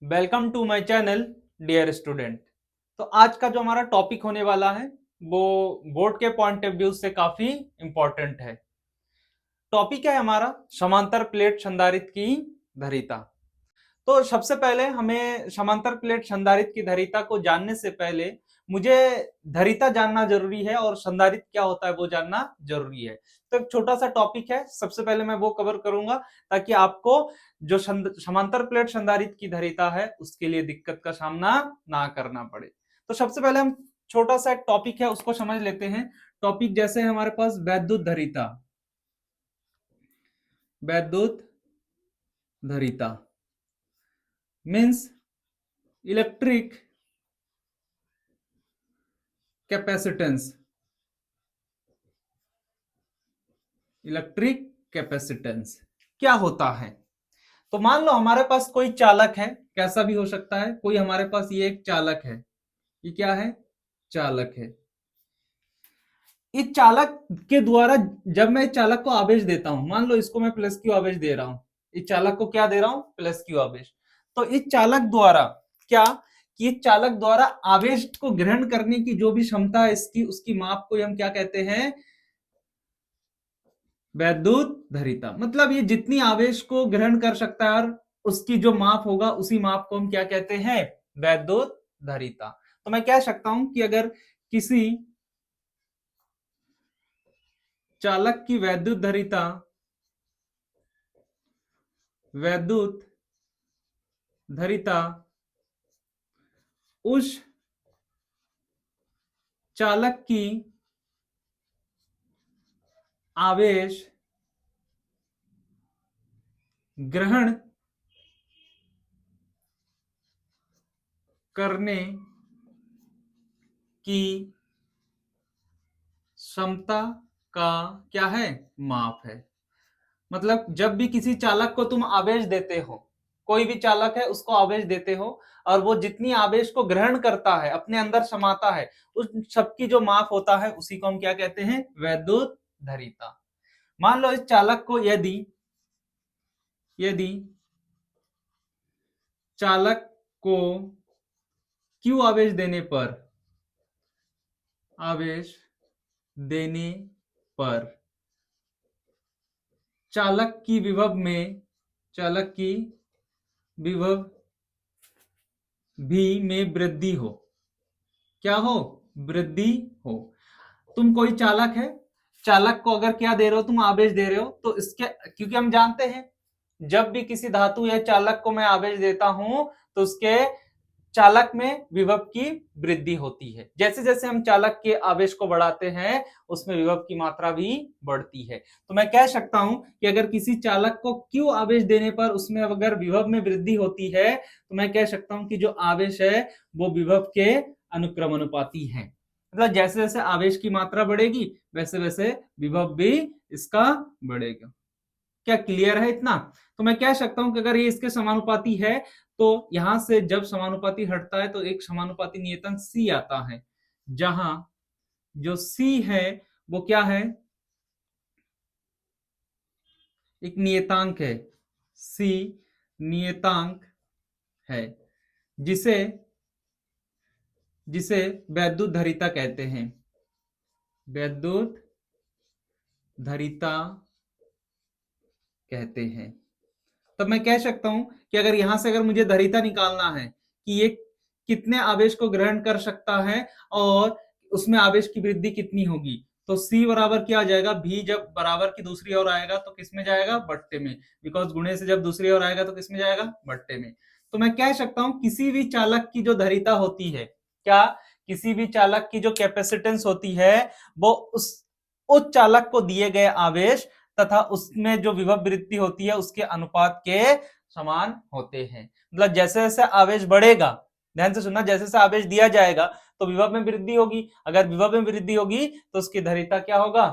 Welcome to my channel dear student. तो आज का जो हमारा टॉपिक होने वाला है वो बोर्ड के पॉइंट ऑफ व्यू से काफी इंपॉर्टेंट है। टॉपिक है हमारा समांतर प्लेट संधारित्र की धरीता। तो सबसे पहले हमें समांतर प्लेट संधारित्र की धरीता को जानने से पहले मुझे धरीता जानना जरूरी है और संधारित्र क्या होता है वो जानना जरूरी है। तो एक छोटा सा टॉपिक है, सबसे पहले मैं वो कवर करूंगा ताकि आपको जो समांतर प्लेट संधारित्र की धरीता है उसके लिए दिक्कत का सामना ना करना पड़े। तो सबसे पहले हम छोटा सा एक टॉपिक है उसको समझ लेते हैं। टॉपिक जैसे हमारे पास वैद्युत धरीता, वैद्युत धरीता means electric capacitance, electric capacitance क्या होता है। तो मान लो हमारे पास कोई चालक है, कैसा भी हो सकता है, कोई हमारे पास ये एक चालक है, ये क्या है, चालक है। इस चालक के द्वारा जब मैं इस चालक को आवेश देता हूं, मान लो इसको मैं प्लस क्यू आवेश दे रहा हूं, इस चालक को क्या दे रहा हूं, प्लस क्यू आवेश। तो इस चालक द्वारा क्या, कि इस चालक द्वारा आवेश को ग्रहण करने की जो भी क्षमता है इसकी, उसकी माप को हम क्या कहते हैं, वैद्युत धरीता। मतलब ये जितनी आवेश को ग्रहण कर सकता है और उसकी जो माप होगा उसी माप को हम क्या कहते हैं, वैद्युत धरीता। तो मैं कह सकता हूं कि अगर किसी चालक की वैद्युत धरीता, वैद्युत धरीता उस चालक की आवेश ग्रहण करने की क्षमता का क्या है, माप है। मतलब जब भी किसी चालक को तुम आवेश देते हो, कोई भी चालक है उसको आवेश देते हो और वो जितनी आवेश को ग्रहण करता है, अपने अंदर समाता है, उस सबकी जो माप होता है उसी को हम क्या कहते हैं, वैद्युत धरीता। मान लो इस चालक को यदि यदि चालक को क्यू आवेश देने पर, आवेश देने पर चालक की विभव में, चालक की विभव भी में वृद्धि हो, क्या हो, वृद्धि हो। तुम कोई चालक है, चालक को अगर क्या दे रहे हो, तुम आवेश दे रहे हो, तो इसके, क्योंकि हम जानते हैं जब भी किसी धातु या चालक को मैं आवेश देता हूं तो उसके चालक में विभव की वृद्धि होती है। जैसे जैसे हम चालक के आवेश को बढ़ाते हैं उसमें विभव की मात्रा भी बढ़ती है। तो मैं कह सकता हूं कि अगर किसी चालक को क्यू आवेश देने पर उसमें अगर विभव में वृद्धि होती है तो मैं कह सकता हूं कि जो आवेश है वो विभव के अनुक्रमानुपाती है। मतलब जैसे जैसे आवेश की मात्रा बढ़ेगी वैसे वैसे विभव भी इसका बढ़ेगा। क्या क्लियर है इतना। तो मैं कह सकता हूं कि अगर ये इसके समानुपाती है तो यहां से जब समानुपाती हटता है तो एक समानुपाती नियतांक C आता है, जहां जो C है वो क्या है, एक नियतांक है, C नियतांक है, जिसे जिसे वैद्युत धरीता कहते हैं, वैद्युत धरीता कहते हैं। तब मैं कह सकता हूं कि अगर यहां से अगर मुझे धरीता निकालना है कि ये कितने आवेश को ग्रहण कर सकता है और उसमें आवेश की वृद्धि कितनी होगी, तो C बराबर क्या आ जाएगा, V जब बराबर की दूसरी ओर आएगा तो किस में जाएगा, बट्टे में, बिकॉज गुणे से जब दूसरी ओर आएगा तो किस में जाएगा, बट्टे में। तो मैं कह सकता हूं किसी भी चालक की जो धरीता होती है, क्या, किसी भी चालक की जो कैपेसिटेंस होती है वो उस चालक को दिए गए आवेश तथा उसमें जो विभव वृद्धि होती है उसके अनुपात के समान होते हैं। मतलब जैसे जैसे आवेश बढ़ेगा, ध्यान से सुनना, जैसे जैसे आवेश दिया जाएगा तो विभव में वृद्धि होगी, अगर विभव में वृद्धि होगी तो उसकी धरीता क्या होगा,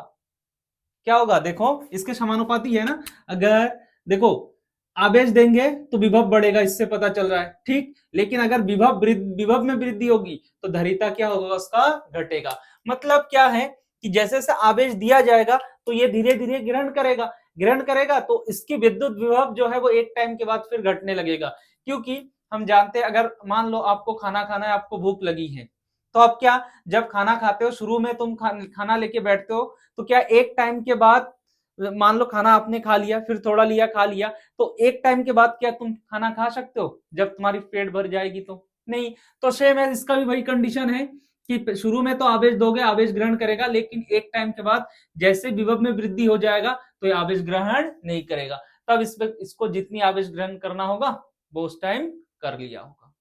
क्या होगा, देखो इसके समानुपाती है ना। अगर देखो आवेश देंगे तो विभव बढ़ेगा, इससे पता चल रहा है, ठीक। लेकिन अगर विभव में वृद्धि होगी तो धरीता क्या होगा, उसका घटेगा। मतलब क्या है कि जैसे जैसे आवेश दिया जाएगा तो ये धीरे धीरे ग्रहण करेगा, ग्रहण करेगा तो इसकी विद्युत विभव जो है वो एक टाइम के बाद फिर घटने लगेगा, क्योंकि हम जानते हैं अगर मान लो आपको खाना खाना है, आपको भूख लगी है, तो आप क्या, जब खाना खाते हो शुरू में तुम खाना लेके बैठते हो, तो क्या एक टाइम के बाद, मान लो खाना आपने खा लिया, फिर थोड़ा लिया, खा लिया, तो एक टाइम के बाद क्या तुम खाना खा सकते हो जब तुम्हारी पेट भर जाएगी? तो नहीं। तो सेम है, इसका भी वही कंडीशन है कि शुरू में तो आवेश दोगे, आवेश ग्रहण करेगा, लेकिन एक टाइम के बाद जैसे विभव में वृद्धि हो जाएगा तो ये आवेश ग्रहण नहीं करेगा। तब इसको जितनी आवेश ग्रहण करना होगा वो उस टाइम कर लिया होगा।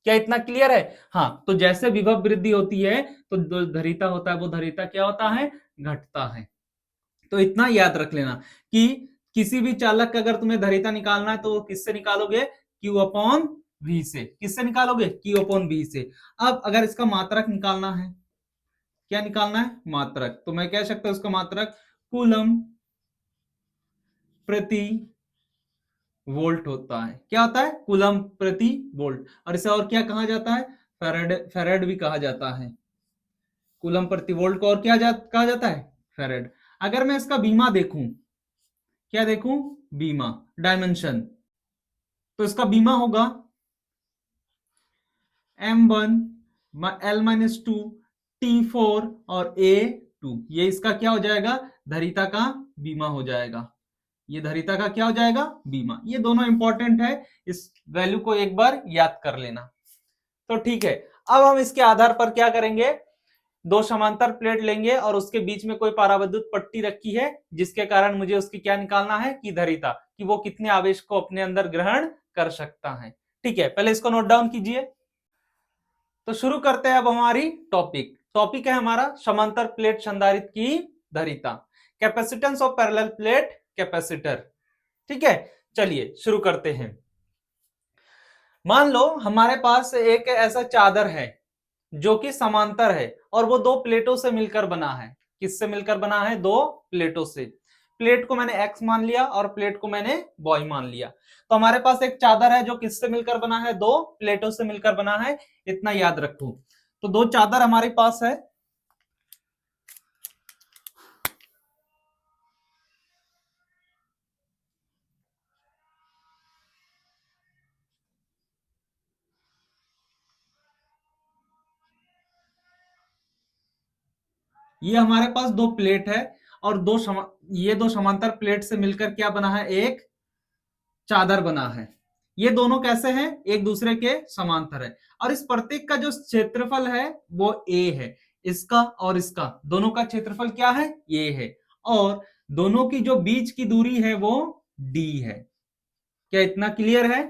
क्या इतना क्लियर है? हाँ, तो जैसे विभव वृद्धि होती है तो जो धरिता होता है वो धरिता क्या होता है, घटता है। तो इतना याद रख लेना कि किसी भी चालक का अगर तुम्हें धरिता निकालना है तो किससे निकालोगे, Q अपॉन V से। किससे निकालोगे? Q अपॉन V से। अब अगर इसका मात्रक निकालना है, क्या निकालना है? मात्रक। तो मैं कह सकता हूं उसका मात्रक कूलम प्रति वोल्ट होता है। क्या होता है? कूलम प्रति वोल्ट। और इसे और क्या कहा जाता है? फेरेड भी कहा जाता है। कूलम प्रति वोल्ट को और क्या कहा जाता है? फेरेड। अगर मैं इसका बीमा देखूं, क्या देखूं? बीमा, डायमेंशन, तो इसका बीमा होगा M1 L-2 T4 और A2। ये इसका क्या हो जाएगा? धरिता का बीमा हो जाएगा। ये धरिता का क्या हो जाएगा? बीमा। ये दोनों इंपॉर्टेंट है, इस वैल्यू को एक बार याद कर लेना। तो ठीक है, अब हम इसके आधार पर क्या करेंगे, दो समांतर प्लेट लेंगे और उसके बीच में कोई परावैद्युत पट्टी रखी है, जिसके कारण मुझे उसकी क्या निकालना है, कि धरिता, कि वो कितने आवेश को अपने अंदर ग्रहण कर सकता है। ठीक है, पहले इसको नोट डाउन कीजिए। तो शुरू करते हैं अब हमारी टॉपिक। टॉपिक है हमारा समांतर प्लेट संधारित्र की धरिता, capacitance of parallel plate capacitor. ठीक है, चलिए शुरू करते हैं। मान लो हमारे पास एक ऐसा चादर है जो कि समांतर है और वो दो प्लेटों से मिलकर बना है। किससे मिलकर बना है? दो प्लेटों से। प्लेट को मैंने एक्स मान लिया और प्लेट को मैंने वाई मान लिया। तो हमारे पास एक चादर है जो किससे मिलकर बना है? दो प्लेटों से मिलकर बना है। इतना याद रखो। तो दो चादर हमारे पास है। ये हमारे पास दो प्लेट है और ये दो समांतर प्लेट से मिलकर क्या बना है? एक चादर बना है। ये दोनों कैसे हैं? एक दूसरे के समांतर है। और इस प्रतीक का जो क्षेत्रफल है वो A है। इसका और इसका दोनों का क्षेत्रफल क्या है? A है। और दोनों की जो बीच की दूरी है वो D है। क्या इतना क्लियर है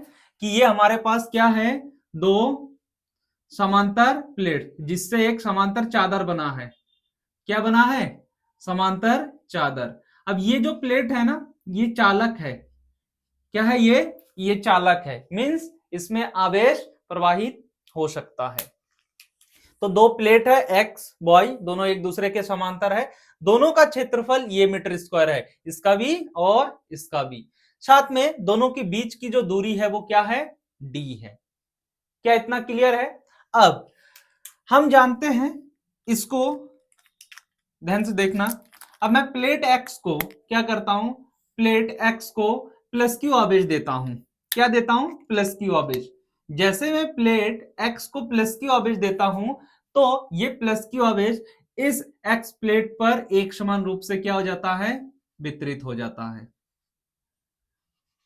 कि ये हमारे पास क्या है? दो समांतर प्लेट, जिससे एक समांतर चादर बना है। क्या बना है? समांतर चादर। अब ये जो प्लेट है ना, ये चालक है। क्या है ये चालक है, मींस इसमें आवेश प्रवाहित हो सकता है। तो दो प्लेट है एक्स वाई, दोनों एक दूसरे के समांतर है। दोनों का क्षेत्रफल ये मीटर स्क्वायर है, इसका भी और इसका भी। साथ में दोनों के बीच की जो दूरी है वो क्या है? डी है। क्या इतना क्लियर है? अब हम जानते हैं, इसको ध्यान से देखना। अब मैं प्लेट एक्स को क्या करता हूं? प्लेट एक्स को प्लस क्यू आवेश देता हूं। क्या देता हूं? प्लस क्यू आवेश। जैसे मैं प्लेट एक्स को प्लस क्यू आवेश देता हूं तो ये प्लस क्यू आवेश इस एक्स प्लेट पर एक समान रूप से क्या हो जाता है? वितरित हो जाता है।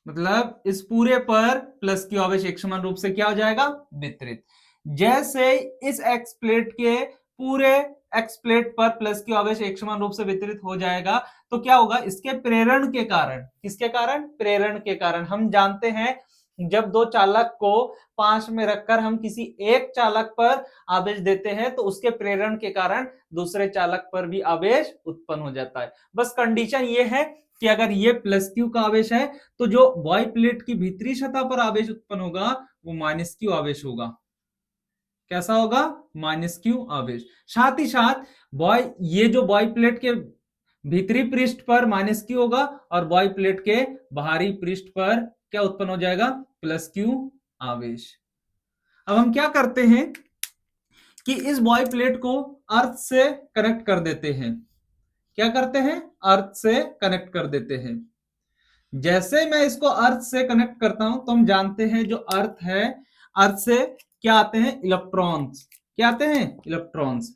मतलब इस पूरे पर प्लस क्यू आवेश एक समान रूप से क्या हो जाएगा? वितरित। जैसे इस एक्स प्लेट के पूरे एक्स प्लेट पर प्लस क्यू आवेश एक समान रूप से वितरित हो जाएगा तो क्या होगा? इसके प्रेरण के कारण, किसके कारण? प्रेरण के कारण। हम जानते हैं जब दो चालक को पांच में रखकर हम किसी एक चालक पर आवेश देते हैं तो उसके प्रेरण के कारण दूसरे चालक पर भी आवेश उत्पन्न हो जाता है। बस कंडीशन ये है कि अगर ये प्लस क्यू का आवेश है तो जो वाई प्लेट की भीतरी सतह पर आवेश उत्पन्न होगा वो माइनस क्यू आवेश होगा। कैसा होगा? माइनस क्यू आवेश। साथ ही साथ ये जो वाई प्लेट के भीतरी पृष्ठ पर माइनस क्यू होगा और वाई प्लेट के बाहरी पृष्ठ पर क्या उत्पन्न हो जाएगा? प्लस क्यू आवेश। अब हम क्या करते हैं कि इस वाई प्लेट को अर्थ से कनेक्ट कर देते हैं। क्या करते हैं? अर्थ से कनेक्ट कर देते हैं। जैसे मैं इसको अर्थ से कनेक्ट करता हूं तो हम जानते हैं जो अर्थ है, अर्थ से क्या आते हैं, इलेक्ट्रॉन्स। क्या आते हैं, इलेक्ट्रॉन्स।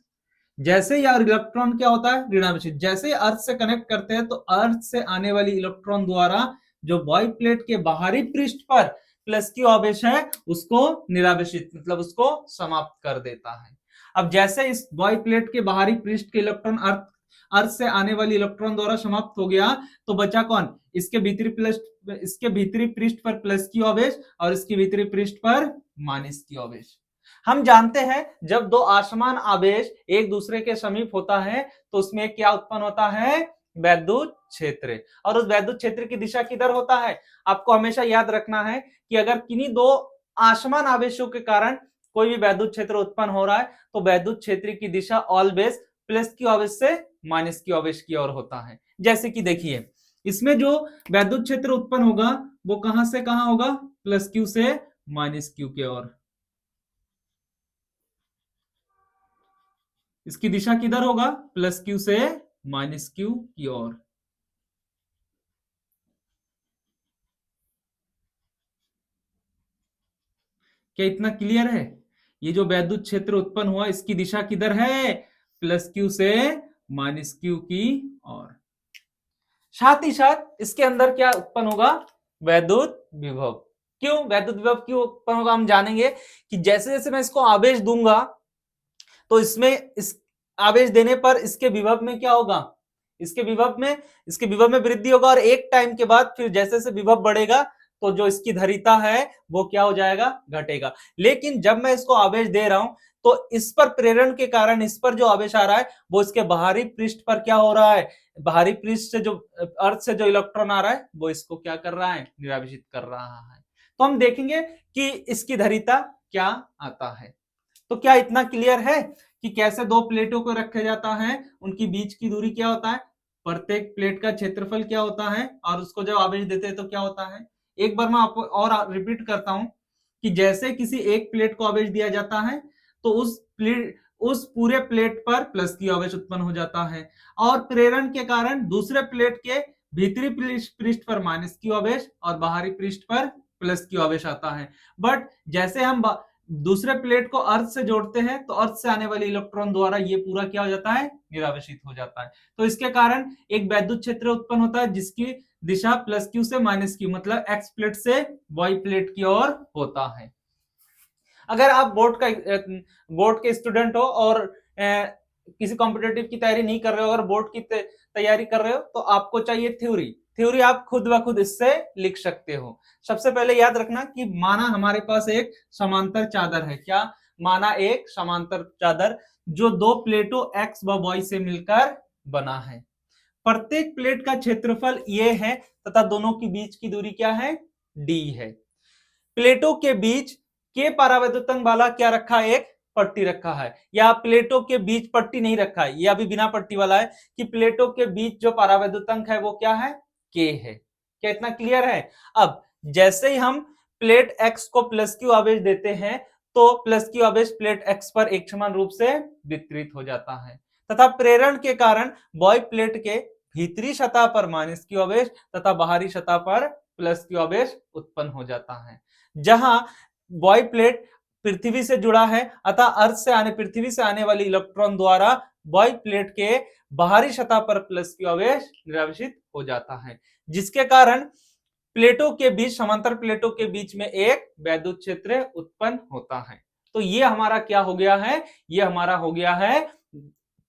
जैसे ही यार इलेक्ट्रॉन क्या होता है, ऋणावेशित। जैसे ही अर्थ से कनेक्ट करते हैं तो अर्थ से आने वाली इलेक्ट्रॉन द्वारा जो बॉय प्लेट के बाहरी पृष्ठ पर प्लस क्यू आवेश है उसको निरावेशित, मतलब उसको समाप्त कर देता है। अब जैसे इस बॉय प्लेट के बाहरी पृष्ठ के इलेक्ट्रॉन अर्थ अर्थ से आने वाली इलेक्ट्रॉन द्वारा समाप्त हो गया, तो बचा कौन, इसके भीतरी पृष्ठ, इसके भीतरी पृष्ठ पर प्लस क्यू आवेश और इसके भीतरी पृष्ठ पर माइनस क्यू आवेश। हम जानते हैं जब दो असमान आवेश एक दूसरे के समीप होता है तो उसमें क्या उत्पन्न होता है, वैद्युत क्षेत्र। और उस वैद्युत क्षेत्र की दिशा किधर होता है, आपको हमेशा याद रखना है कि अगर किन्हीं दो असमान आवेशों के कारण कोई भी वैद्युत क्षेत्र उत्पन्न हो रहा है तो वैद्युत क्षेत्र की दिशा ऑलवेज प्लस क्यू आवेश से माइनस क्यू आवेश की ओर होता है। जैसे कि देखिए इसमें जो वैद्युत क्षेत्र उत्पन्न होगा वो कहां से कहां होगा, प्लस क्यू से माइनस क्यू की ओर। इसकी दिशा किधर होगा, प्लस क्यू से माइनस क्यू की ओर। क्या इतना क्लियर है, ये जो वैद्युत क्षेत्र उत्पन्न हुआ इसकी दिशा किधर है, प्लस क्यू से माइनस क्यू की ओर। साथ ही साथ इसके अंदर क्या उत्पन्न होगा, वैद्युत विभव। क्यों वैद्युत विभव क्यों उत्पन्न होगा, हम जानेंगे कि जैसे जैसे मैं इसको आवेश दूंगा तो इसमें इस आवेश देने पर इसके विभव में क्या होगा, इसके विभव में वृद्धि होगा और एक टाइम के बाद फिर जैसे जैसे विभव बढ़ेगा तो जो इसकी धरीता है वो क्या हो जाएगा, घटेगा। लेकिन जब मैं इसको आवेश दे रहा हूं तो इस पर प्रेरण के कारण इस पर जो आवेश आ रहा है वो इसके बाहरी पृष्ठ पर क्या हो रहा है, बाहरी पृष्ठ से जो अर्थ से जो इलेक्ट्रॉन आ रहा है वो इसको क्या कर रहा है, निरावेशित कर रहा है। तो हम देखेंगे कि इसकी धरीता क्या आता है। तो क्या इतना क्लियर है कि कैसे दो प्लेटों को रखा जाता है, उनकी बीच की दूरी क्या होता है, प्रत्येक प्लेट का क्षेत्रफल क्या होता है और उसको जब आवेश देते हैं तो क्या होता है। एक बार मैं आपको और रिपीट करता हूं कि जैसे किसी एक प्लेट को आवेश दिया जाता है तो उस पूरे प्लेट पर प्लस की आवेश उत्पन्न हो जाता है और प्रेरण के कारण दूसरे प्लेट के भीतरी पृष्ठ पर माइनस क्यू आवेश और बाहरी पृष्ठ पर प्लस क्यू आवेश आता है। बट जैसे हम दूसरे प्लेट को अर्थ से जोड़ते हैं तो अर्थ से आने वाले इलेक्ट्रॉन द्वारा ये पूरा क्या हो जाता है, निरावेशित हो जाता है। तो इसके कारण एक वैद्युत क्षेत्र उत्पन्न होता है जिसकी दिशा प्लस क्यू से माइनस क्यू, मतलब एक्स प्लेट से वाई प्लेट की ओर होता है। अगर आप बोर्ड के स्टूडेंट हो और किसी कॉम्पिटेटिव की तैयारी नहीं कर रहे हो, अगर बोर्ड की तैयारी कर रहे हो तो आपको चाहिए थ्योरी। थ्योरी आप खुद ब खुद इससे लिख सकते हो। सबसे पहले याद रखना कि माना हमारे पास एक समांतर चादर है, क्या माना एक समांतर चादर जो दो प्लेटों एक्स व वाई से मिलकर बना है। प्रत्येक प्लेट का क्षेत्रफल ये है तथा दोनों के बीच की दूरी क्या है, डी है। प्लेटों के बीच के परावैद्युतंक वाला क्या रखा है, एक पट्टी रखा है, या प्लेटों के बीच पट्टी नहीं रखा है, यह भी बिना पट्टी वाला है कि प्लेटों के बीच जो परावैद्युतंक है वो क्या है, के है। क्या इतना क्लियर है। अब जैसे ही हम प्लेट एक्स को प्लस क्यू आवेश देते हैं तो प्लस क्यू आवेश प्लेट एक्स पर एक समान रूप से वितरित हो जाता है तथा प्रेरण के कारण बॉय प्लेट के भीतरी सतह पर माइनस क्यू आवेश तथा बाहरी सतह पर प्लस क्यू आवेश उत्पन्न हो जाता है। जहां बॉय प्लेट पृथ्वी से जुड़ा है अतः अर्थ से पृथ्वी से आने वाली इलेक्ट्रॉन द्वारा बॉय प्लेट के बाहरी सतह पर प्लस क्यू आवेश निरावेशित हो जाता है, जिसके कारण प्लेटों के बीच, समांतर प्लेटों के बीच में एक वैद्युत क्षेत्र उत्पन्न होता है। तो ये हमारा क्या हो गया है, ये हमारा हो गया है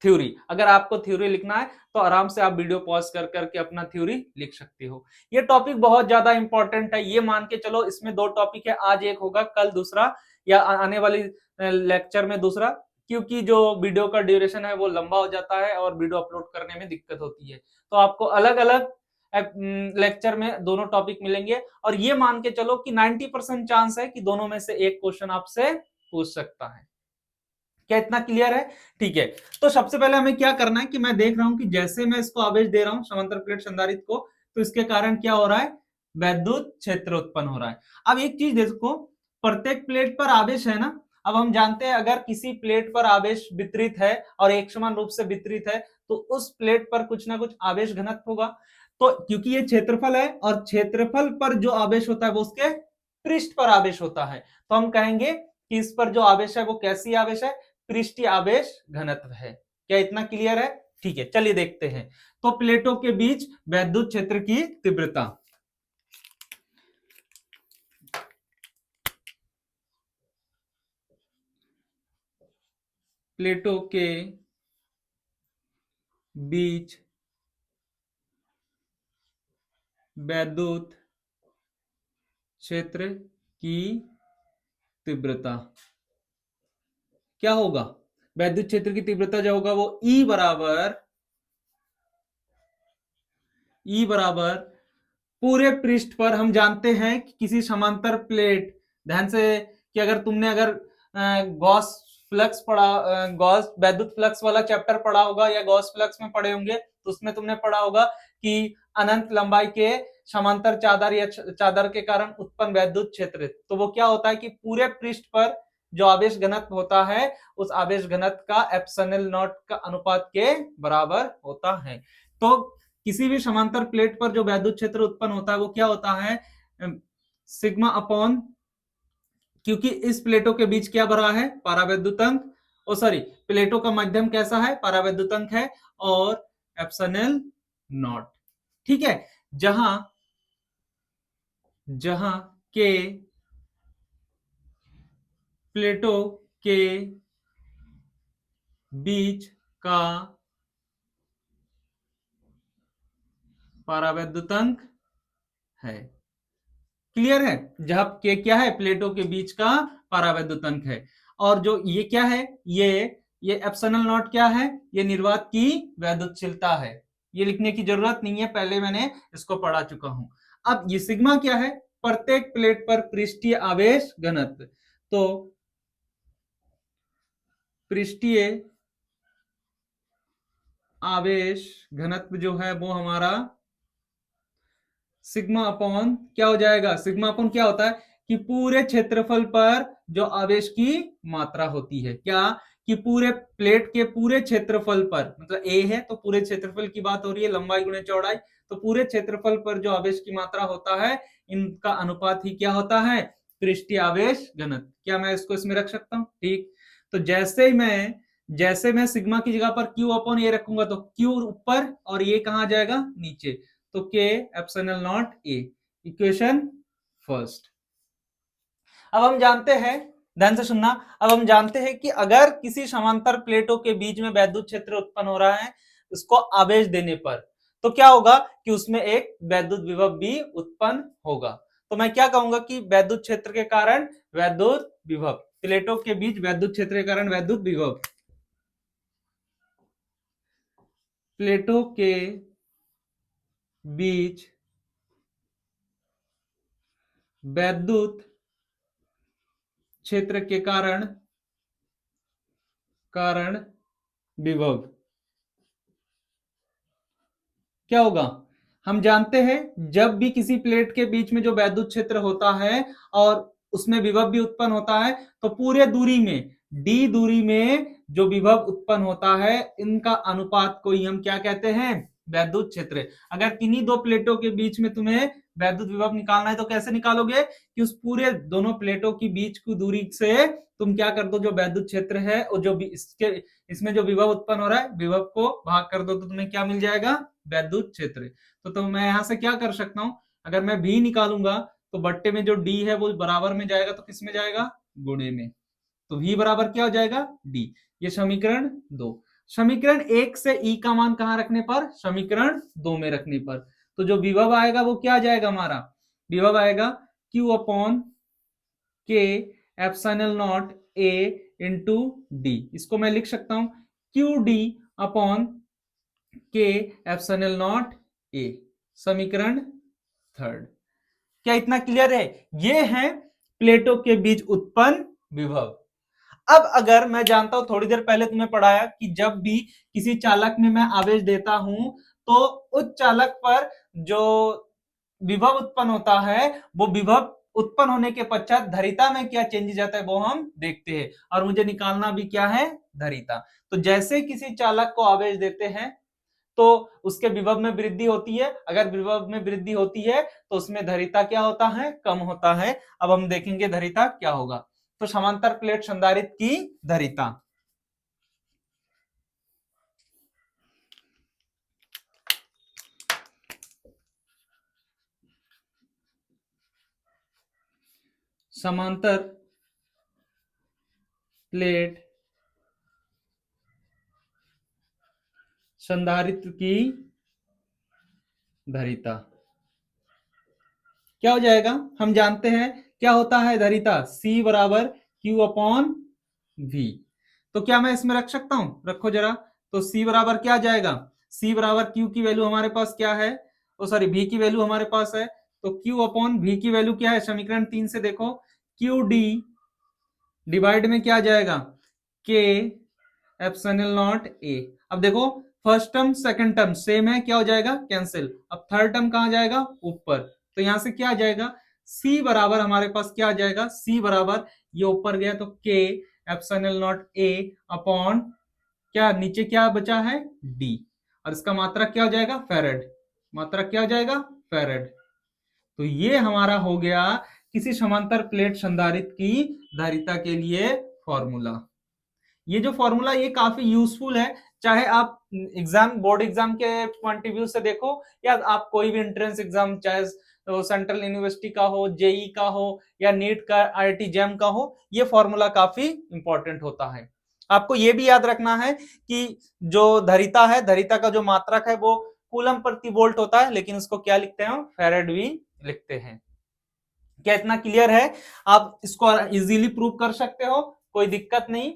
थ्योरी। अगर आपको थ्योरी लिखना है तो आराम से आप वीडियो पॉज कर करके अपना थ्योरी लिख सकते हो। ये टॉपिक बहुत ज्यादा इंपॉर्टेंट है, ये मान के चलो इसमें दो टॉपिक है, आज एक होगा कल दूसरा या आने वाली लेक्चर में दूसरा, क्योंकि जो वीडियो का ड्यूरेशन है वो लंबा हो जाता है और वीडियो अपलोड करने में दिक्कत होती है। तो आपको अलग अलग लेक्चर में दोनों टॉपिक मिलेंगे और ये मान के चलो कि 90% चांस है कि दोनों में से एक क्वेश्चन आपसे पूछ सकता है। क्या इतना क्लियर है, ठीक है। तो सबसे पहले हमें क्या करना है कि मैं देख रहा हूं कि जैसे मैं इसको आवेश दे रहा हूं समांतर प्लेट संधारित्र को तो इसके कारण क्या हो रहा है, वैद्युत क्षेत्र उत्पन्न हो रहा है। अब एक चीज देखो, प्रत्येक प्लेट पर आवेश है ना। अब हम जानते हैं अगर किसी प्लेट पर आवेश वितरित है और एक समान रूप से वितरित है तो उस प्लेट पर कुछ ना कुछ आवेश घनत्व होगा। तो क्योंकि ये क्षेत्रफल है और क्षेत्रफल पर जो आवेश होता है वो उसके पृष्ठ पर आवेश होता है, तो हम कहेंगे कि इस पर जो आवेश है वो कैसी आवेश है, पृष्ठीय आवेश घनत्व है। क्या इतना क्लियर है? ठीक है, चलिए देखते हैं। तो प्लेटों के बीच वैद्युत क्षेत्र की तीव्रता, प्लेटों के बीच वैद्युत क्षेत्र की तीव्रता क्या होगा? वैद्युत क्षेत्र की तीव्रता जो होगा वो ई बराबर पूरे पृष्ठ पर, हम जानते हैं कि किसी समांतर प्लेट, ध्यान से, कि अगर तुमने गॉस फ्लक्स पढ़ा, गॉस वैद्युत फ्लक्स वाला चैप्टर पढ़ा होगा या गॉस फ्लक्स में पढ़े होंगे, तो उसमें तुमने पढ़ा होगा कि अनंत लंबाई के समांतर चादर या चादर के कारण उत्पन्न वैद्युत क्षेत्र, तो वो क्या होता है कि पूरे पृष्ठ पर जो आवेश घनत्व होता है उस आवेश घनत्व का एप्सिलॉन नॉट का अनुपात के बराबर होता है। तो किसी भी समांतर प्लेट पर जो वैद्युत क्षेत्र उत्पन्न होता है वो क्या होता है, सिग्मा अपॉन, क्योंकि इस प्लेटों के बीच क्या भरा है, पारावैद्युतांक, ओ सॉरी, प्लेटों का माध्यम कैसा है, पारावैद्युतांक है, और एप्सिलॉन नॉट। ठीक है, जहां जहां के प्लेटों के बीच का पारावैद्युतांक है। क्लियर है? जहां के क्या है, प्लेटों के बीच का पारावैद्युतांक है, और जो ये क्या है, ये एप्सिलॉन नॉट क्या है, ये निर्वात की वैद्युतशीलता है। ये लिखने की जरूरत नहीं है, पहले मैंने इसको पढ़ा चुका हूं। अब ये सिग्मा क्या है, प्रत्येक प्लेट पर पृष्ठीय आवेश घनत्व, तो पृष्ठीय आवेश घनत्व जो है वो हमारा सिग्मा अपॉन क्या हो जाएगा, सिग्मा अपॉन क्या होता है कि पूरे क्षेत्रफल पर जो आवेश की मात्रा होती है, क्या, कि पूरे प्लेट के पूरे क्षेत्रफल पर, मतलब ए है तो पूरे क्षेत्रफल की बात हो रही है, लंबाई गुणे चौड़ाई, तो पूरे क्षेत्रफल पर जो आवेश की मात्रा होता है इनका अनुपात ही क्या होता है, पृष्ठीय आवेश घनत्व। क्या मैं इसको इसमें रख सकता हूं? ठीक, तो जैसे मैं सिग्मा की जगह पर क्यू अपॉन ए रखूंगा तो क्यू ऊपर और ये कहां जाएगा, नीचे, तो के epsilon not a, equation first. अब हम जानते हैं, ध्यान से सुनना, अब हम जानते हैं कि अगर किसी समांतर प्लेटों के बीच में वैद्युत क्षेत्र उत्पन्न हो रहा है उसको आवेश देने पर, तो क्या होगा कि उसमें एक वैद्युत विभव भी उत्पन्न होगा। तो मैं क्या कहूंगा कि वैद्युत क्षेत्र के कारण वैद्युत विभव, प्लेटों के बीच वैद्युत क्षेत्र के कारण वैद्युत विभव, प्लेटों के बीच वैद्युत क्षेत्र के कारण विभव क्या होगा, हम जानते हैं जब भी किसी प्लेट के बीच में जो वैद्युत क्षेत्र होता है और उसमें विभव भी उत्पन्न होता है, तो पूरे दूरी में, डी दूरी में जो विभव उत्पन्न होता है इनका अनुपात को ही हम क्या कहते हैं, वैद्युत क्षेत्र। अगर किन्हीं दो प्लेटों के बीच में तुम्हें वैद्युत विभव निकालना है तो कैसे निकालोगे, कि उस पूरे दोनों प्लेटों की बीच की दूरी से तुम क्या कर दो, जो वैद्युत क्षेत्र है और जो भी इसमें जो विभव उत्पन्न हो रहा है विभव को भाग कर दो, तो तुम्हें क्या मिल जाएगा, वैद्युत क्षेत्र। तो मैं यहां से क्या कर सकता हूं, अगर मैं भी निकालूंगा तो बट्टे में जो डी है वो बराबर में जाएगा, तो किस में जाएगा, गुणे में, तो v बराबर क्या हो जाएगा, डी। ये समीकरण 2। समीकरण 1 से ई का मान कहां रखने पर, समीकरण 2 में रखने पर, तो जो विभव आएगा वो क्या आ जाएगा, हमारा विभव आएगा q अपॉन के epsilon naught a into D. इसको मैं लिख सकता हूं क्यू डी अपॉन के एप्सिलॉन नॉट ए, समीकरण 3। क्या इतना क्लियर है? ये है प्लेटों के बीच उत्पन्न विभव। अब अगर मैं जानता हूं, थोड़ी देर पहले तुम्हें पढ़ाया कि जब भी किसी चालक में मैं आवेश देता हूं तो उस चालक पर जो विभव उत्पन्न होता है वो विभव उत्पन्न होने के पश्चात धरिता में क्या चेंजेस आता है वो हम देखते हैं, और मुझे निकालना भी क्या है, धरिता। तो जैसे किसी चालक को आवेश देते हैं तो उसके विभव में वृद्धि होती है। अगर विभव में वृद्धि होती है तो उसमें धारिता क्या होता है, कम होता है। अब हम देखेंगे धारिता क्या होगा। तो समांतर प्लेट संधारित्र की धारिता, समांतर प्लेट संधारित्र की धारिता क्या हो जाएगा, हम जानते हैं क्या होता है धारिता, C बराबर Q अपॉन V। तो क्या मैं इसमें रख सकता हूं, रखो जरा। तो C बराबर क्या आ जाएगा, C बराबर Q की वैल्यू हमारे पास क्या है, ओ सॉरी V की वैल्यू हमारे पास है। तो Q अपॉन V की वैल्यू क्या है, समीकरण 3 से देखो, QD डिवाइड में क्या आ जाएगा, K एप्सिलॉन नॉट A। अब देखो first term second term same है, क्या हो जाएगा, कैंसिल। अब थर्ड टर्म कहां जाएगा, ऊपर। तो यहां से क्या आ जाएगा, C बराबर हमारे पास क्या आ जाएगा, C बराबर ये ऊपर गया तो K epsilon naught A upon क्या नीचे क्या बचा है, D। और इसका मात्रक क्या हो जाएगा, फेरेड। मात्रक क्या हो जाएगा, फेरेड। तो ये हमारा हो गया किसी समांतर प्लेट संधारित्र की धारिता के लिए फॉर्मूला। ये जो फॉर्मूला ये काफी यूजफुल है, चाहे आप एग्जाम बोर्ड एग्जाम के पॉइंट ऑफ व्यू से देखो या आप कोई भी एंट्रेंस एग्जाम, चाहे तो सेंट्रल यूनिवर्सिटी का हो, जेई का हो या नीट का, आईआईटी जैम का हो, ये फॉर्मूला काफी इंपॉर्टेंट होता है। आपको ये भी याद रखना है कि जो धारिता है, धारिता का जो मात्रक है वो कूलम प्रति वोल्ट होता है, लेकिन उसको क्या लिखते हैं, फेरेड भी लिखते हैं। क्या इतना क्लियर है, आप इसको इजीली प्रूव कर सकते हो, कोई दिक्कत नहीं।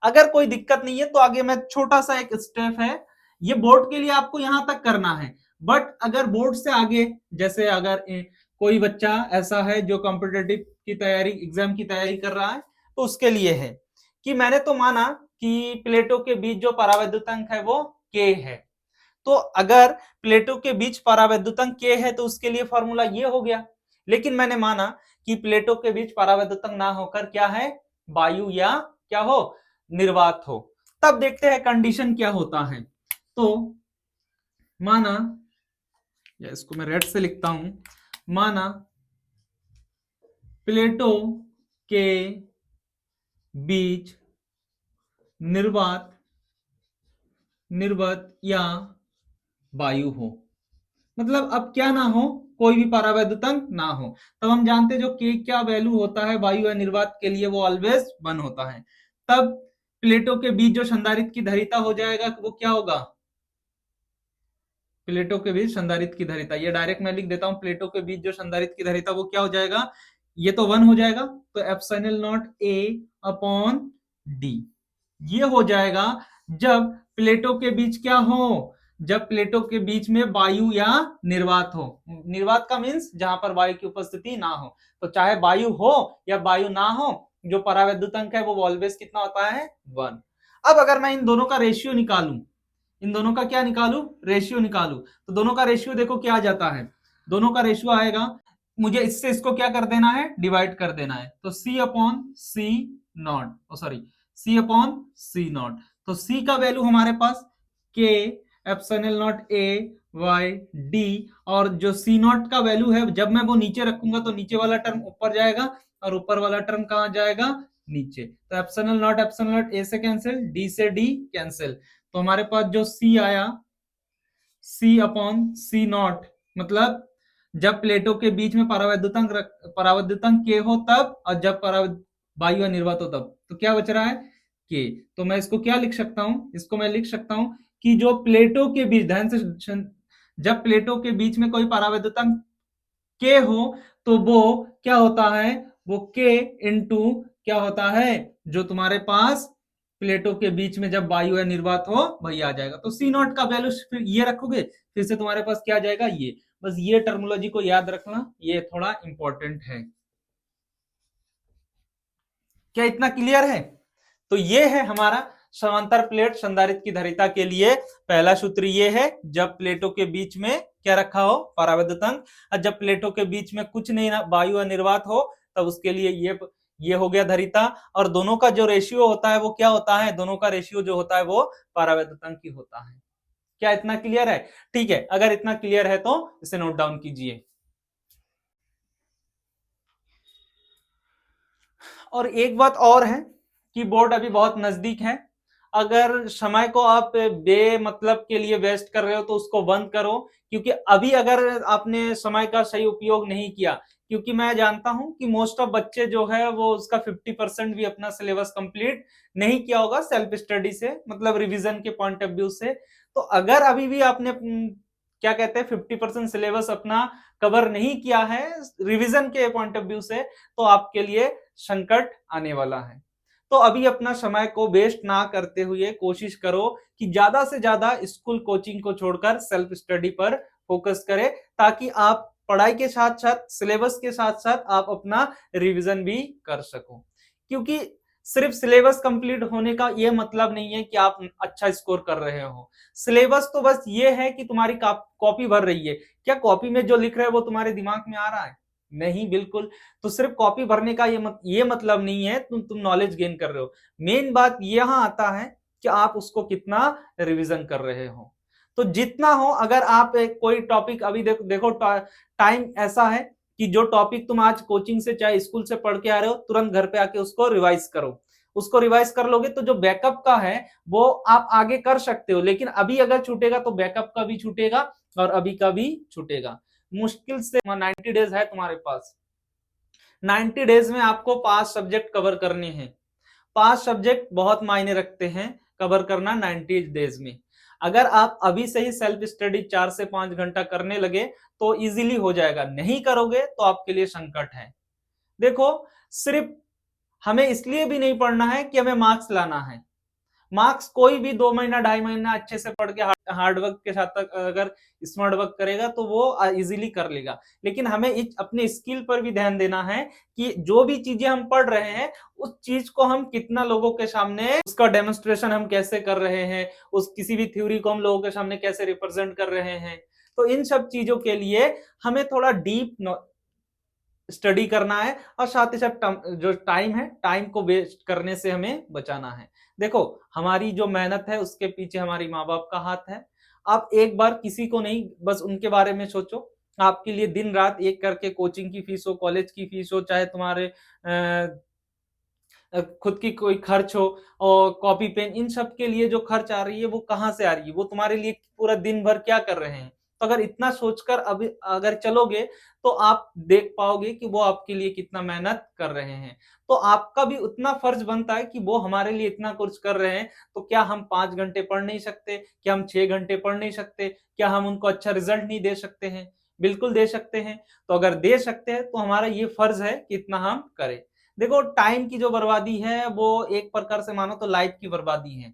अगर कोई दिक्कत नहीं है तो आगे मैं छोटा सा एक स्टेप है, ये बोर्ड के लिए आपको यहां तक करना है। बट अगर बोर्ड से आगे, जैसे अगर कोई बच्चा ऐसा है जो कॉम्पिटेटिव की तैयारी, एग्जाम की तैयारी कर रहा है, तो उसके लिए है कि मैंने तो माना कि प्लेटों के बीच जो परावैद्युतांक है वो k है। तो अगर प्लेटों के बीच परावैद्युतांक k है तो उसके लिए फॉर्मूला ये हो गया। लेकिन मैंने माना कि प्लेटों के बीच परावैद्युतांक ना होकर क्या है, वायु या क्या हो, निर्वात हो। तब देखते हैं कंडीशन क्या होता है। तो माना, या इसको मैं रेड से लिखता हूं, माना प्लेटों के बीच निर्वात, निर्वत या वायु हो, मतलब अब क्या ना हो, कोई भी परावैद्युतांक ना हो। तब हम जानते हैं जो के क्या वैल्यू होता है वायु या निर्वात के लिए, वो ऑलवेज 1 होता है। तब प्लेटों के बीच जो संधारित्र की धारिता हो जाएगा वो क्या होगा, प्लेटों के बीच संधारित्र की धारिता, ये डायरेक्ट मैं लिख देता हूं, प्लेटों के बीच जो संधारित्र की धारिता वो क्या हो जाएगा, ये तो 1 हो जाएगा। तो epsilon naught A upon D ये हो जाएगा जब प्लेटों के बीच क्या हो, जब प्लेटों के बीच में वायु या निर्वात हो। निर्वात का मीन्स जहां पर वायु की उपस्थिति ना हो। तो चाहे वायु हो या वायु ना हो, जो परावैद्युतांक है वो ऑलवेज कितना होता है, 1। अब अगर मैं इन दोनों का रेशियो निकालूं, इन दोनों का क्या निकालू, रेशियो निकालू, तो दोनों का रेशियो देखो क्या आ जाता है, दोनों का रेशियो आएगा, मुझे इससे इसको क्या कर देना है, डिवाइड कर देना है। तो C upon C naught, sorry C upon C naught. तो C का वैल्यू हमारे पास K epsilon naught A by D, और जो C नॉट का वैल्यू है जब मैं वो नीचे रखूंगा तो नीचे वाला टर्म ऊपर जाएगा और ऊपर वाला टर्म कहां जाएगा, नीचे। तो एप्सिलॉन नॉट A से कैंसिल, D से D कैंसिल। तो हमारे पास जो C आया, C अपॉन सी नॉट, मतलब जब प्लेटों के बीच में परावैद्युतांक K हो तब, और जब वायु निर्वात हो तब, तो क्या बच रहा है, K। तो मैं इसको क्या लिख सकता हूं, इसको मैं लिख सकता हूं कि जो प्लेटों के बीच, ध्यान से, जब प्लेटों के बीच में कोई परावैद्युतांक K हो तो वो क्या होता है, वो K इंटू क्या होता है, जो तुम्हारे पास प्लेटों के बीच में जब वायु या निर्वात हो वही आ जाएगा। तो C नॉट का वैल्यू फिर ये रखोगे, फिर से तुम्हारे पास क्या आ जाएगा, ये। बस ये टर्मोलॉजी को याद रखना, ये थोड़ा इंपॉर्टेंट है। क्या इतना क्लियर है। तो ये है हमारा समांतर प्लेट संधारित्र की धारिता के लिए पहला सूत्र ये है, जब प्लेटों के बीच में क्या रखा हो, परावैद्युतांक, और जब प्लेटों के बीच में कुछ नहीं, वायु अनिर्वात हो, तब उसके लिए ये हो गया धारिता। और दोनों का जो रेशियो होता है वो क्या होता है, दोनों का रेशियो जो होता है वो परावैद्युतांक की होता है। क्या इतना क्लियर है? ठीक है, अगर इतना क्लियर है तो इसे नोट डाउन कीजिए। और एक बात और है कि बोर्ड अभी बहुत नजदीक है। अगर समय को आप बे मतलब के लिए वेस्ट कर रहे हो तो उसको बंद करो, क्योंकि अभी अगर आपने समय का सही उपयोग नहीं किया, क्योंकि मैं जानता हूं कि मोस्ट ऑफ बच्चे जो है वो उसका 50% भी अपना सिलेबस कंप्लीट नहीं किया होगा सेल्फ स्टडी से, मतलब रिवीजन के पॉइंट ऑफ व्यू से। तो अगर अभी भी आपने क्या कहते हैं 50% सिलेबस अपना कवर नहीं किया है रिवीजन के पॉइंट ऑफ व्यू से, तो आपके लिए संकट आने वाला है। तो अभी अपना समय को वेस्ट ना करते हुए कोशिश करो कि ज्यादा से ज्यादा स्कूल कोचिंग को छोड़कर सेल्फ स्टडी पर फोकस करें, ताकि आप पढ़ाई के साथ साथ सिलेबस के साथ साथ आप अपना रिवीजन भी कर सको। क्योंकि सिर्फ सिलेबस कंप्लीट होने का यह मतलब नहीं है कि आप अच्छा स्कोर कर रहे हो। सिलेबस तो बस ये है कि तुम्हारी कॉपी भर रही है। क्या कॉपी में जो लिख रहे हैं वो तुम्हारे दिमाग में आ रहा है? नहीं, बिल्कुल। तो सिर्फ कॉपी भरने का ये मतलब नहीं है तुम नॉलेज गेन कर रहे हो। मेन बात यहां आता है कि आप उसको कितना रिवीजन कर रहे हो। तो जितना हो, अगर आप कोई टॉपिक अभी देखो टाइम ऐसा है कि जो टॉपिक तुम आज कोचिंग से चाहे स्कूल से पढ़ के आ रहे हो, तुरंत घर पे आके उसको रिवाइज करो। उसको रिवाइज कर लोगे तो जो बैकअप का है वो आप आगे कर सकते हो, लेकिन अभी अगर छूटेगा तो बैकअप का भी छूटेगा और अभी का भी छूटेगा। मुश्किल से 90 डेज है तुम्हारे पास। 90 डेज में आपको 5 सब्जेक्ट कवर करने हैं। 5 सब्जेक्ट बहुत मायने रखते हैं कवर करना 90 डेज में। अगर आप अभी से ही सेल्फ स्टडी 4 से 5 घंटा करने लगे तो इजीली हो जाएगा, नहीं करोगे तो आपके लिए संकट है। देखो, सिर्फ हमें इसलिए भी नहीं पढ़ना है कि हमें मार्क्स लाना है। मार्क्स कोई भी 2 महीना 2.5 महीना अच्छे से पढ़ के हार्ड वर्क के साथ अगर स्मार्ट वर्क करेगा तो वो इजीली कर लेगा। लेकिन हमें अपने स्किल पर भी ध्यान देना है कि जो भी चीजें हम पढ़ रहे हैं उस चीज को हम कितना लोगों के सामने उसका डेमोन्स्ट्रेशन हम कैसे कर रहे हैं, उस किसी भी थ्योरी को हम लोगों के सामने कैसे रिप्रेजेंट कर रहे हैं। तो इन सब चीजों के लिए हमें थोड़ा डीप स्टडी करना है, और साथ ही साथ जो टाइम है, टाइम को वेस्ट करने से हमें बचाना है। देखो, हमारी जो मेहनत है उसके पीछे हमारी माँ बाप का हाथ है। आप एक बार किसी को नहीं, बस उनके बारे में सोचो। आपके लिए दिन रात एक करके कोचिंग की फीस हो, कॉलेज की फीस हो, चाहे तुम्हारे खुद की कोई खर्च हो, और कॉपी पेन, इन सब के लिए जो खर्च आ रही है वो कहाँ से आ रही है? वो तुम्हारे लिए पूरा दिन भर क्या कर रहे हैं? तो अगर इतना सोचकर अभी अगर चलोगे तो आप देख पाओगे कि वो आपके लिए कितना मेहनत कर रहे हैं। तो आपका भी उतना फर्ज बनता है कि वो हमारे लिए इतना कुछ कर रहे हैं, तो क्या हम 5 घंटे पढ़ नहीं सकते? क्या हम 6 घंटे पढ़ नहीं सकते? क्या हम उनको अच्छा रिजल्ट नहीं दे सकते हैं? बिल्कुल दे सकते हैं। तो अगर दे सकते हैं तो हमारा ये फर्ज है कि इतना हम करें। देखो, टाइम की जो बर्बादी है वो एक प्रकार से मानो तो लाइफ की बर्बादी है।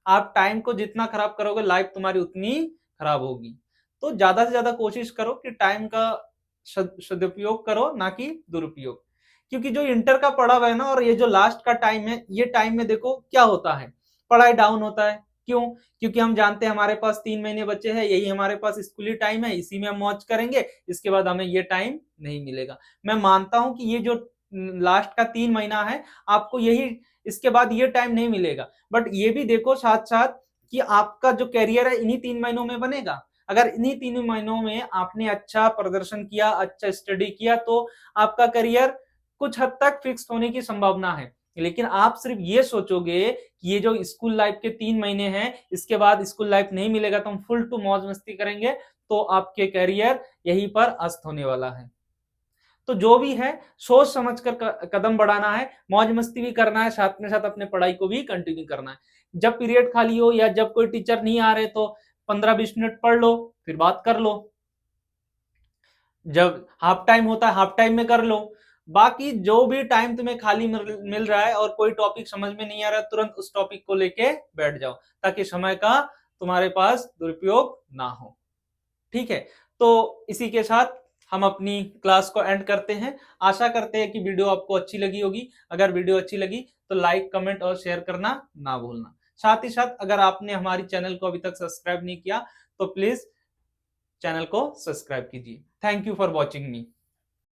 आप टाइम को जितना खराब करोगे लाइफ तुम्हारी उतनी खराब होगी। तो ज्यादा से ज्यादा कोशिश करो कि टाइम का सदुपयोग करो, ना कि दुरुपयोग। क्योंकि जो इंटर का पढ़ा हुआ है ना, और ये जो लास्ट का टाइम है, ये टाइम में देखो क्या होता है, पढ़ाई डाउन होता है। क्यों? क्योंकि हम जानते हैं हमारे पास 3 महीने बचे हैं, यही हमारे पास स्कूली टाइम है, इसी में हम मौज करेंगे, इसके बाद हमें ये टाइम नहीं मिलेगा। मैं मानता हूं कि ये जो लास्ट का 3 महीना है, आपको यही, इसके बाद ये टाइम नहीं मिलेगा। बट ये भी देखो साथ साथ कि आपका जो कैरियर है इन्हीं 3 महीनों में बनेगा। अगर इन्हीं 3 महीनों में आपने अच्छा प्रदर्शन किया, अच्छा स्टडी किया, तो आपका करियर कुछ हद तक फिक्स होने की संभावना है। लेकिन आप सिर्फ ये सोचोगे कि ये जो स्कूल लाइफ के 3 महीने हैं, इसके बाद स्कूल लाइफ नहीं मिलेगा तो हम फुल टू मौज मस्ती करेंगे, तो आपके करियर यहीं पर अस्त होने वाला है। तो जो भी है, सोच समझकर कदम बढ़ाना है, मौज मस्ती भी करना है, साथ में साथ अपने पढ़ाई को भी कंटिन्यू करना है। जब पीरियड खाली हो या जब कोई टीचर नहीं आ रहे तो 15-20 मिनट पढ़ लो, फिर बात कर लो। जब हाफ टाइम होता है हाफ टाइम में कर लो। बाकी जो भी टाइम तुम्हें खाली मिल रहा है और कोई टॉपिक समझ में नहीं आ रहा, तुरंत उस टॉपिक को लेके बैठ जाओ, ताकि समय का तुम्हारे पास दुरुपयोग ना हो। ठीक है? तो इसी के साथ हम अपनी क्लास को एंड करते हैं। आशा करते हैं कि वीडियो आपको अच्छी लगी होगी। अगर वीडियो अच्छी लगी तो लाइक, कमेंट और शेयर करना ना भूलना। साथ ही साथ अगर आपने हमारी चैनल को अभी तक सब्सक्राइब नहीं किया तो प्लीज चैनल को सब्सक्राइब कीजिए। Thank you for watching me.